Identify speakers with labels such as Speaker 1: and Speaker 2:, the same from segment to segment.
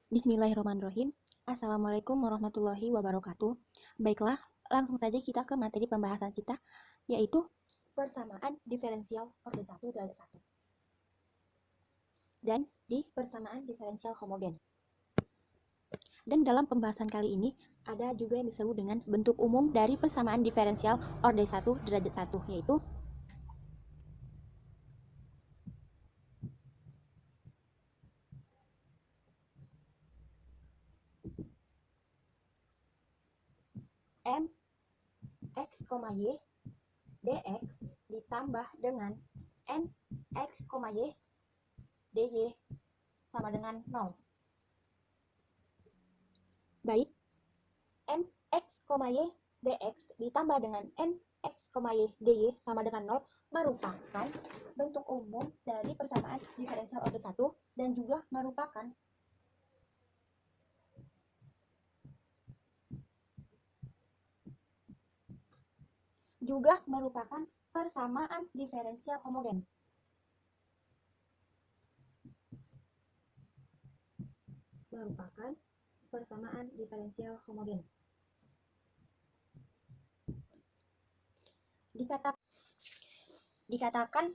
Speaker 1: Bismillahirrahmanirrahim. Assalamualaikum warahmatullahi wabarakatuh. Baiklah, langsung saja kita ke materi pembahasan kita, yaitu persamaan diferensial orde 1 derajat 1 dan di persamaan diferensial homogen. Dan dalam pembahasan kali ini, ada juga yang disebut dengan bentuk umum dari persamaan diferensial orde 1 derajat 1, yaitu M X, Y dx ditambah dengan N X, Y dy sama dengan 0. Baik, M X, Y dx ditambah dengan N X, Y dy sama dengan 0 merupakan bentuk umum dari persamaan diferensial orde 1 dan juga merupakan persamaan diferensial homogen. Merupakan persamaan diferensial homogen. Dikatakan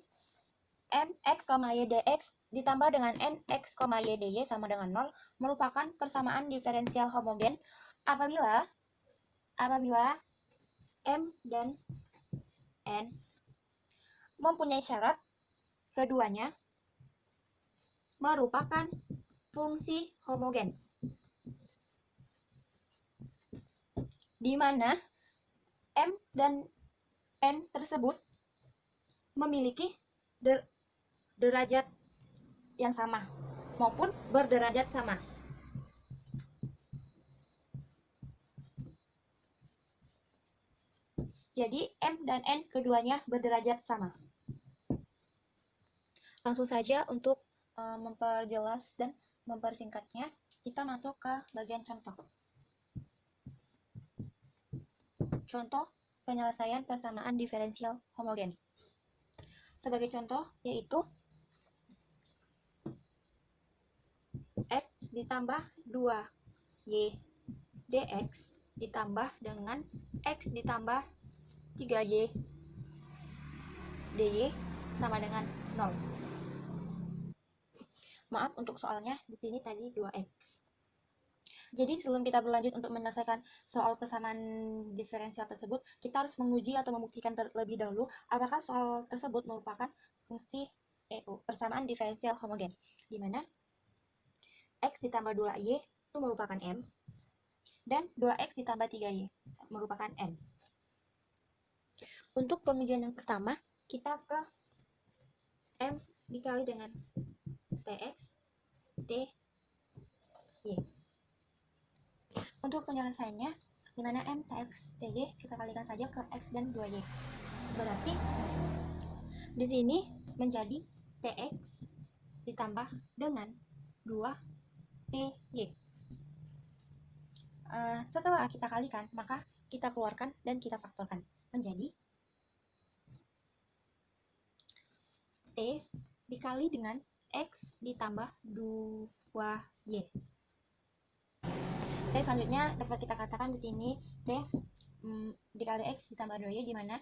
Speaker 1: M X, Y dx ditambah dengan N X, Y dy sama dengan 0 merupakan persamaan diferensial homogen apabila M dan N mempunyai syarat keduanya merupakan fungsi homogen, di mana M dan N tersebut memiliki derajat yang sama maupun berderajat sama. Jadi M dan N keduanya berderajat sama. Langsung saja untuk memperjelas dan mempersingkatnya, kita masuk ke bagian contoh. Contoh penyelesaian persamaan diferensial homogen. Sebagai contoh yaitu X ditambah 2Y dx ditambah dengan X ditambah 3Y dy sama dengan 0. Maaf untuk soalnya di sini tadi 2x. Jadi sebelum kita berlanjut untuk menyelesaikan soal persamaan diferensial tersebut, kita harus menguji atau membuktikan terlebih dahulu apakah soal tersebut merupakan fungsi persamaan diferensial homogen, di mana X ditambah 2Y itu merupakan M, dan 2X ditambah 3Y merupakan N. Untuk pengujian yang pertama, kita ke M dikali dengan TX, TY. Untuk penyelesaiannya, di mana M, TX, TY kita kalikan saja ke X dan 2Y. Berarti di sini menjadi TX ditambah dengan 2TY. Setelah kita kalikan, maka kita keluarkan dan kita faktorkan menjadi T dikali dengan X ditambah 2Y. Oke, selanjutnya dapat kita katakan di sini T dikali X ditambah 2Y, di mana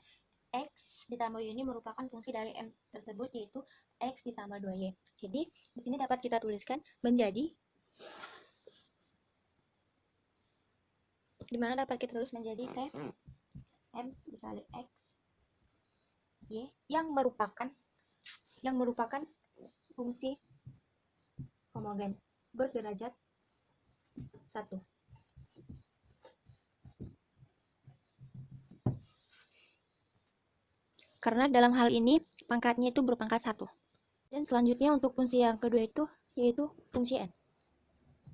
Speaker 1: X ditambah Y ini merupakan fungsi dari M tersebut, yaitu X ditambah 2Y. Jadi di sini dapat kita tuliskan menjadi, di mana dapat kita tulis menjadi T M dikali X Y yang merupakan fungsi homogen berderajat 1. Karena dalam hal ini pangkatnya itu berpangkat 1. Dan selanjutnya untuk fungsi yang kedua itu yaitu fungsi N.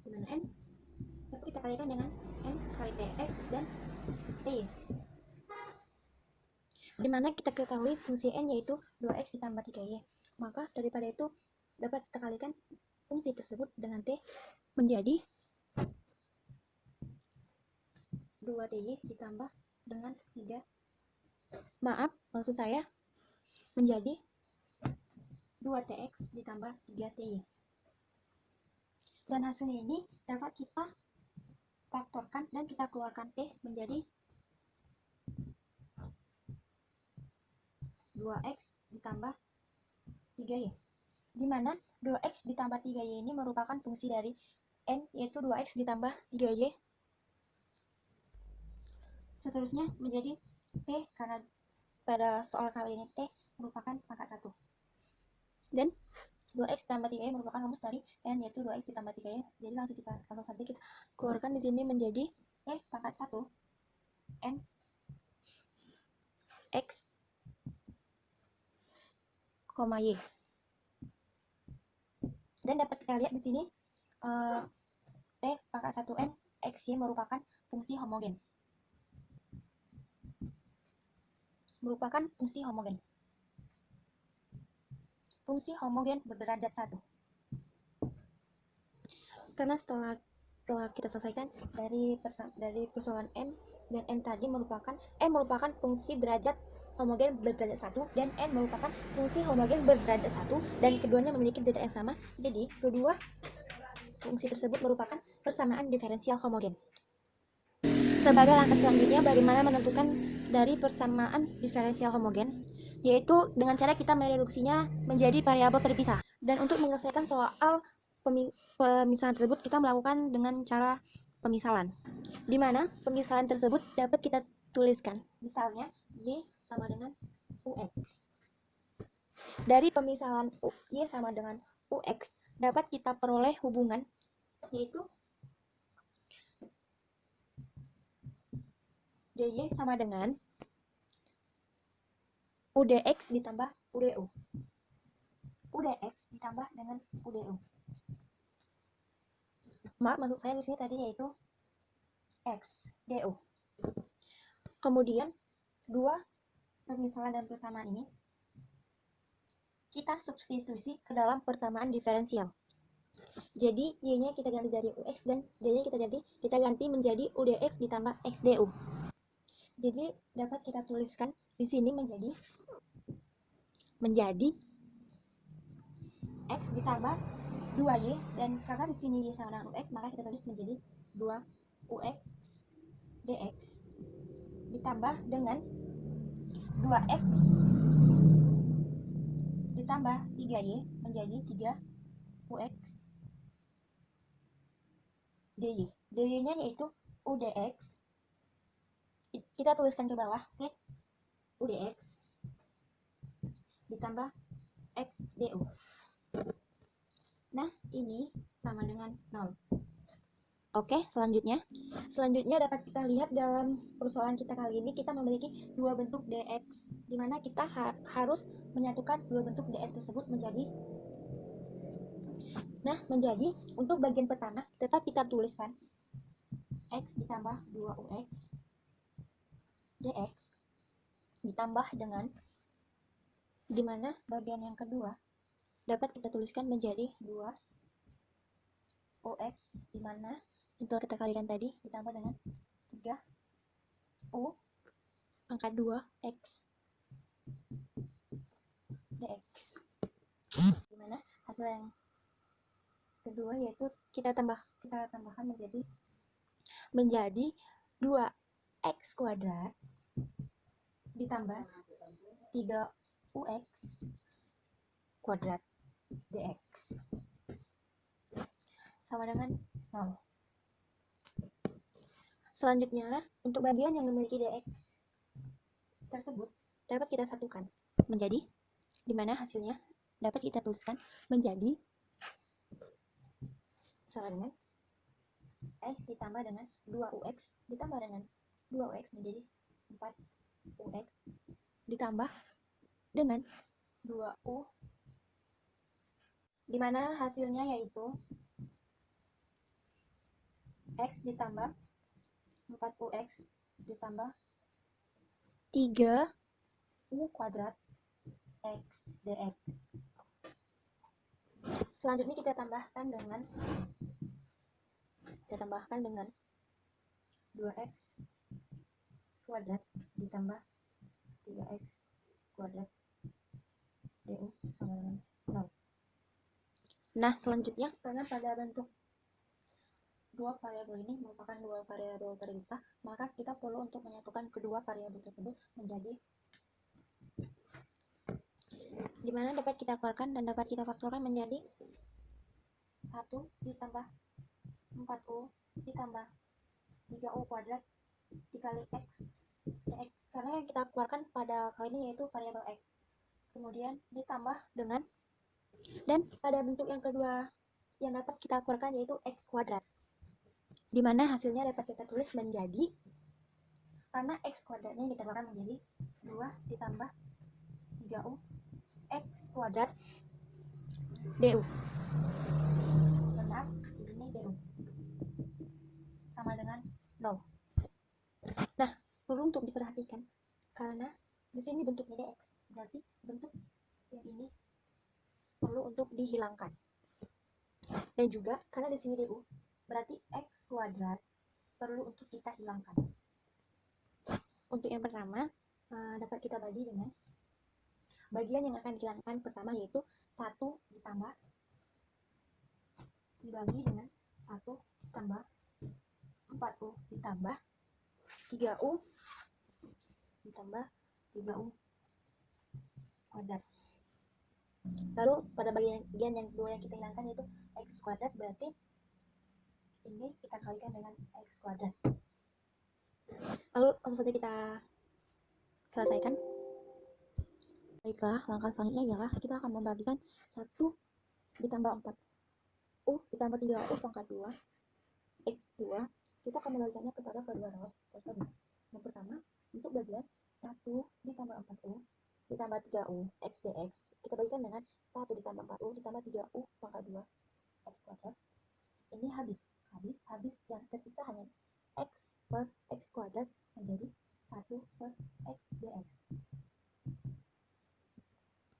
Speaker 1: Dimana N dapat kita kalikan dengan N kali TX dan TY. Dimana kita ketahui fungsi N yaitu 2X ditambah 3Y. Maka daripada itu dapat kita kalikan fungsi tersebut dengan T menjadi 2TY ditambah dengan 3. Maaf, maksud saya menjadi 2TX ditambah 3TY. Dan hasilnya ini dapat kita faktorkan dan kita keluarkan T menjadi 2x ditambah 3y, di mana 2x ditambah 3y ini merupakan fungsi dari n, yaitu 2x ditambah 3y. Seterusnya menjadi T, karena pada soal kali ini T merupakan pangkat 1. Dan 2x tambah 3y merupakan rumus dari n, yaitu 2x ditambah 3y. Jadi langsung saja kita keluarkan di sini menjadi T pangkat 1 n x, y. Dan dapat kita lihat di sini T pangkat 1 n x y merupakan fungsi homogen. Fungsi homogen berderajat 1. Karena setelah kita selesaikan dari persoalan M dan N tadi merupakan fungsi derajat homogen berderajat 1 dan N merupakan fungsi homogen berderajat 1 dan keduanya memiliki derajat yang sama. Jadi kedua fungsi tersebut merupakan persamaan diferensial homogen. Sebagai langkah selanjutnya, bagaimana menentukan dari persamaan diferensial homogen, yaitu dengan cara kita mereduksinya menjadi variabel terpisah. Dan untuk menyelesaikan soal pemisahan tersebut, kita melakukan dengan cara pemisalan, di mana pemisalan tersebut dapat kita tuliskan. Misalnya, Y sama dengan UX. Dari pemisalan Y sama dengan UX, dapat kita peroleh hubungan, yaitu DY sama dengan UDX ditambah UDU. UDX ditambah dengan UDU. Maaf, maksud saya di sini tadi yaitu X, DU. Kemudian, dua pemisalan dan persamaan ini kita substitusi ke dalam persamaan diferensial. Jadi, Y-nya kita ganti dari UX dan D-nya kita ganti menjadi UDX ditambah XDU. Jadi dapat kita tuliskan di sini menjadi X ditambah 2Y, dan karena di sini Y sama dengan UX, maka kita tulis menjadi 2UX DX ditambah dengan 2X ditambah 3Y menjadi 3UX DY. DY-nya yaitu UDX, kita tuliskan ke bawah, oke? UDX ditambah XDU. Nah, ini sama dengan 0. Oke, selanjutnya dapat kita lihat dalam persoalan kita kali ini, kita memiliki dua bentuk dx, di mana kita harus menyatukan dua bentuk dx tersebut menjadi untuk bagian pertama tetap kita tuliskan x ditambah 2ux dx ditambah dengan, di mana bagian yang kedua dapat kita tuliskan menjadi 2ux, di mana itu kita kalikan tadi ditambah dengan 3u pangkat 2x dx, di mana hasil yang kedua yaitu kita tambahkan menjadi 2x kuadrat ditambah 3ux kuadrat dx sama dengan 0. Selanjutnya, untuk bagian yang memiliki dx tersebut dapat kita satukan menjadi, di mana hasilnya dapat kita tuliskan menjadi sama dengan x ditambah dengan 2ux ditambah dengan 2ux menjadi 4ux ditambah dengan 2u, di mana hasilnya yaitu x ditambah 4ux ditambah 3u kuadrat x dx. Selanjutnya kita tambahkan dengan 2x kuadrat ditambah 3x kuadrat du sama dengan 0. Nah, selanjutnya karena pada bentuk dua variabel ini merupakan dua variabel terpisah, maka kita perlu untuk menyatukan kedua variabel tersebut menjadi dimana dapat kita keluarkan dan dapat kita faktorkan menjadi 1 ditambah 4u ditambah 3u kuadrat dikali x dx, karena yang kita keluarkan pada kali ini yaitu variabel x, kemudian ditambah dengan, dan pada bentuk yang kedua yang dapat kita keluarkan yaitu x kuadrat, dimana hasilnya dapat kita tulis menjadi, karena x kuadratnya yang kita keluarkan menjadi 2 ditambah 3u x kuadrat du, benar, ini du sama dengan 0. Nah, perlu untuk diperhatikan karena di sini bentuknya dx, berarti bentuk yang ini perlu untuk dihilangkan. Dan juga karena di sini du, berarti x kuadrat perlu untuk kita hilangkan. Untuk yang pertama, dapat kita bagi dengan bagian yang akan dihilangkan pertama yaitu 1 ditambah dibagi dengan 1 ditambah 4u ditambah 3u ditambah 3u kuadrat. Lalu pada bagian yang kedua yang kita hilangkan yaitu x kuadrat, berarti ini kita kalikan dengan x kuadrat. Lalu langsung saja kita selesaikan. Baiklah, langkah selanjutnya ialah kita akan membagikan 1 ditambah 4u ditambah 3u pangkat 2 x2, kita akan membagikannya kepada kedua ruas tersebut. Yang pertama, untuk bagian 1 ditambah 4u ditambah 3u x dx, kita bagikan dengan 1 ditambah 4u ditambah 3u pangkat 2 x kuadrat. Ini habis, yang tersisa hanya x per x kuadrat menjadi 1 per x dx.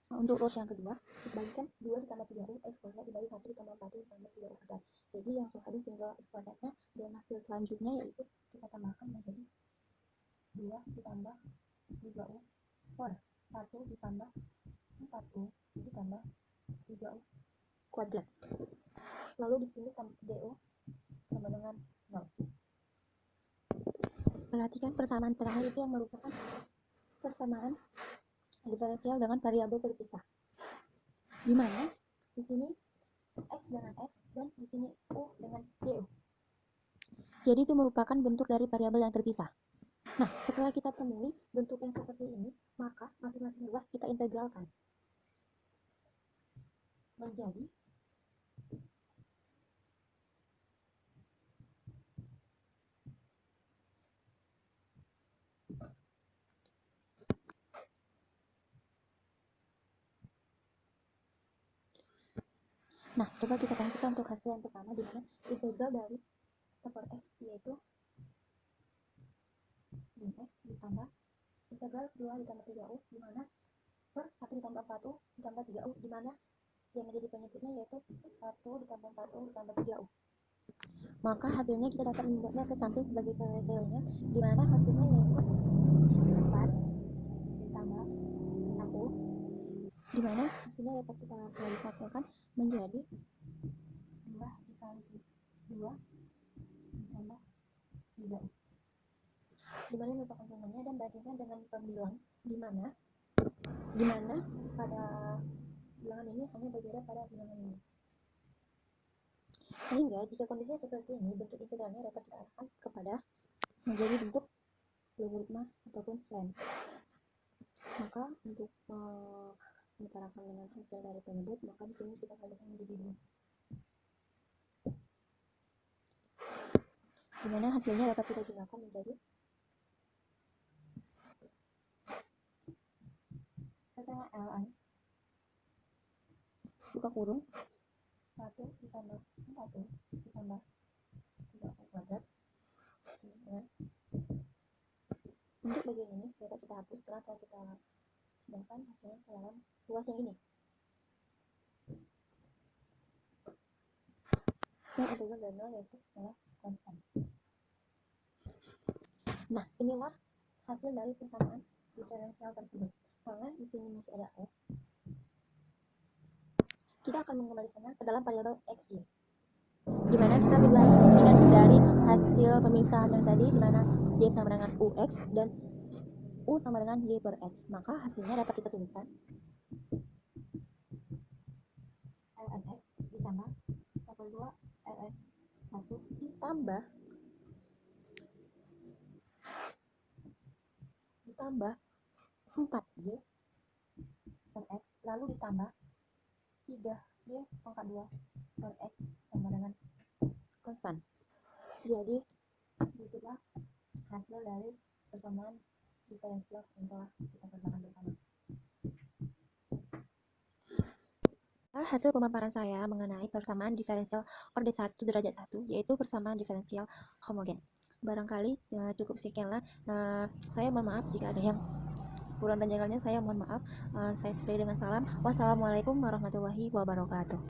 Speaker 1: Nah, untuk ruas yang kedua, kita bagikan 2 ditambah 3u x kuadrat dibagi 1 ditambah 4u ditambah 3u kuadrat. Jadi yang habis tinggal x kuadratnya, dan hasil selanjutnya yaitu kita tambahkan menjadi 2 ditambah 3u per 1 ditambah 4u ditambah 3u kuadrat. Lalu di sini du sama dengan 0. Perhatikan persamaan terakhir itu yang merupakan persamaan diferensial dengan variabel terpisah, di mana di sini x dengan x dan di sini u dengan du. Jadi itu merupakan bentuk dari variabel yang terpisah. Nah, setelah kita temui bentuk yang seperti ini, maka masing-masing ruas kita integralkan menjadi Nah, coba kita perhatikan untuk hasil yang pertama, di mana integral dari 1 per x yaitu x ditambah integral kedua ditambah 3u, di mana per 1 ditambah 4u ditambah 3u, di mana yang menjadi penyebutnya yaitu 1 ditambah 4u ditambah 3u. Maka hasilnya kita dapat membuatnya ke samping sebagai selesainya, di mana hasilnya yaitu 4 ditambah 6u, di mana hasilnya dapat kita kembali faktorkan menjadi 2 dikali 2 ditambah 3u, di mana merupakan contohnya, dan bandingkan dengan pembilang di mana pada bilangan ini hanya berbeda pada bilangan ini. Sehingga jika kondisinya seperti ini, bentuk integralnya dapat kita arahkan kepada menjadi bentuk logaritma ataupun ln. Maka untuk mengutarakan dengan hasil dari penyebut, maka di sini kita kalikan menjadi 2. Di mana hasilnya dapat kita gunakan menjadi setengah ln buka kurung 1 ditambah 4u ditambah 3u kuadrat. Untuk bagian ini dapat kita hapus setelah kita sedangkan hasilnya ke dalam ruas yang ini. Yang integral dari 0 yaitu adalah konstan. Nah, inilah hasil dari persamaan diferensial tersebut. Karena di sini masih ada f, kita akan mengembalikannya ke dalam variabel x y.
Speaker 2: Dimana kita ingat dari hasil pemisahan yang tadi, dimana Y sama dengan UX dan U sama dengan Y per X. Maka hasilnya dapat kita tuliskan
Speaker 1: ln X ditambah 1/2 ln 1
Speaker 2: ditambah 4Y per X, lalu ditambah 3Y pangkat 2 per X sama dengan konstan. Jadi itulah hasil dari persamaan diferensial yang telah kita kerjakan bersama. Hasil pemaparan saya mengenai persamaan diferensial orde 1 derajat 1, yaitu persamaan diferensial homogen. Barangkali cukup sekianlah. Saya mohon maaf jika ada yang kurang dan janggalnya, saya mohon maaf. Saya sudahi dengan salam. Wassalamualaikum warahmatullahi wabarakatuh.